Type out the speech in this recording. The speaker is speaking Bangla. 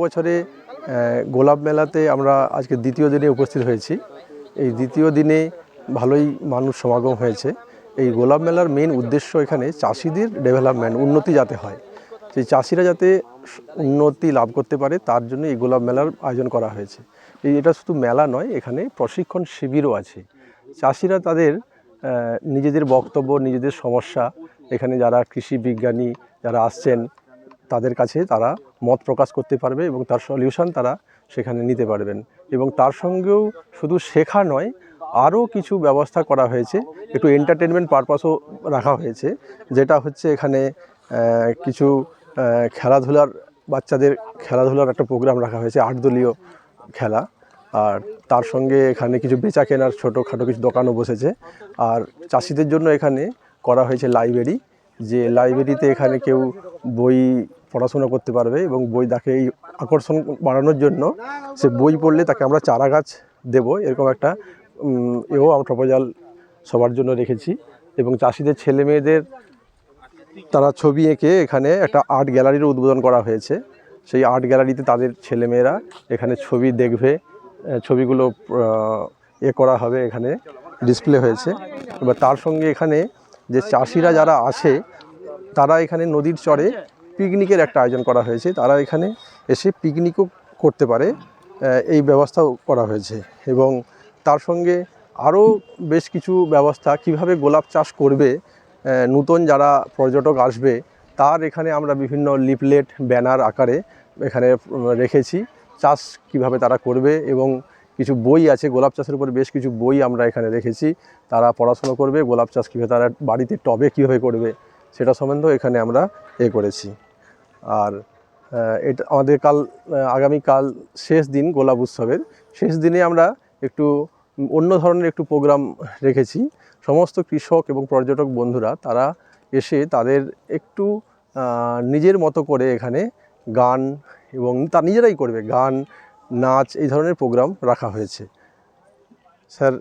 বছরে গোলাপ মেলাতে আমরা আজকে দ্বিতীয় দিনে উপস্থিত হয়েছি। এই দ্বিতীয় দিনে ভালোই মানুষ সমাগম হয়েছে। এই গোলাপ মেলার মেন উদ্দেশ্য এখানে চাষিদের ডেভেলপমেন্ট, উন্নতি যাতে হয়, সেই চাষিরা যাতে উন্নতি লাভ করতে পারে তার জন্য এই গোলাপ মেলার আয়োজন করা হয়েছে। এটা শুধু মেলা নয়, এখানে প্রশিক্ষণ শিবিরও আছে। চাষিরা তাদের নিজেদের বক্তব্য, নিজেদের সমস্যা, এখানে যারা কৃষি বিজ্ঞানী যারা আসছেন তাদের কাছে তারা মত প্রকাশ করতে পারবে এবং তার সলিউশন তারা সেখানে নিতে পারবেন। এবং তার সঙ্গেও শুধু শেখা নয়, আরও কিছু ব্যবস্থা করা হয়েছে, একটু এন্টারটেনমেন্ট পারপাসও রাখা হয়েছে। যেটা হচ্ছে এখানে কিছু খেলাধুলার, বাচ্চাদের খেলাধুলার একটা প্রোগ্রাম রাখা হয়েছে, 8 দলীয় খেলা। আর তার সঙ্গে এখানে কিছু বেচা কেনার ছোটোখাটো কিছু দোকানও বসেছে। আর চাষিদের জন্য এখানে করা হয়েছে লাইব্রেরি, যে লাইব্রেরিতে এখানে কেউ বই পড়াশোনা করতে পারবে এবং বই তাকে এই আকর্ষণ বাড়ানোর জন্য সে বই পড়লে তাকে আমরা চারা গাছ দেবো, এরকম একটা আমরা প্রপোজাল সবার জন্য রেখেছি। এবং চাষিদের ছেলে মেয়েদের তারা ছবি এঁকে এখানে একটা আর্ট গ্যালারির উদ্বোধন করা হয়েছে। সেই আর্ট গ্যালারিতে তাদের ছেলেমেয়েরা এখানে ছবি দেখবে, ছবিগুলো করা হবে, এখানে ডিসপ্লে হয়েছে। এবার তার সঙ্গে এখানে যে চাষিরা যারা আসে তারা এখানে নদীর চরে পিকনিকের একটা আয়োজন করা হয়েছে, তারা এখানে এসে পিকনিকও করতে পারে, এই ব্যবস্থাও করা হয়েছে। এবং তার সঙ্গে আরও বেশ কিছু ব্যবস্থা, কিভাবে গোলাপ চাষ করবে নূতন যারা পর্যটক আসবে তার এখানে আমরা বিভিন্ন লিফলেট, ব্যানার আকারে এখানে রেখেছি, চাষ কিভাবে তারা করবে। এবং কিছু বই আছে গোলাপ চাষের উপরে, বেশ কিছু বই আমরা এখানে রেখেছি, তারা পড়াশোনা করবে গোলাপ চাষ কীভাবে তারা বাড়িতে টবে কীভাবে করবে সেটা সম্বন্ধেও এখানে আমরা করেছি। আর এটা আমাদের আগামীকাল শেষ দিন, গোলাপ উৎসবের শেষ দিনে আমরা একটু অন্য ধরনের একটু প্রোগ্রাম রেখেছি। সমস্ত কৃষক এবং পর্যটক বন্ধুরা তারা এসে তাদের একটু নিজের মতো করে এখানে গান, এবং তা নিজেরাই করবে, গান, নাচ, এই ধরনের প্রোগ্রাম রাখা হয়েছে। স্যার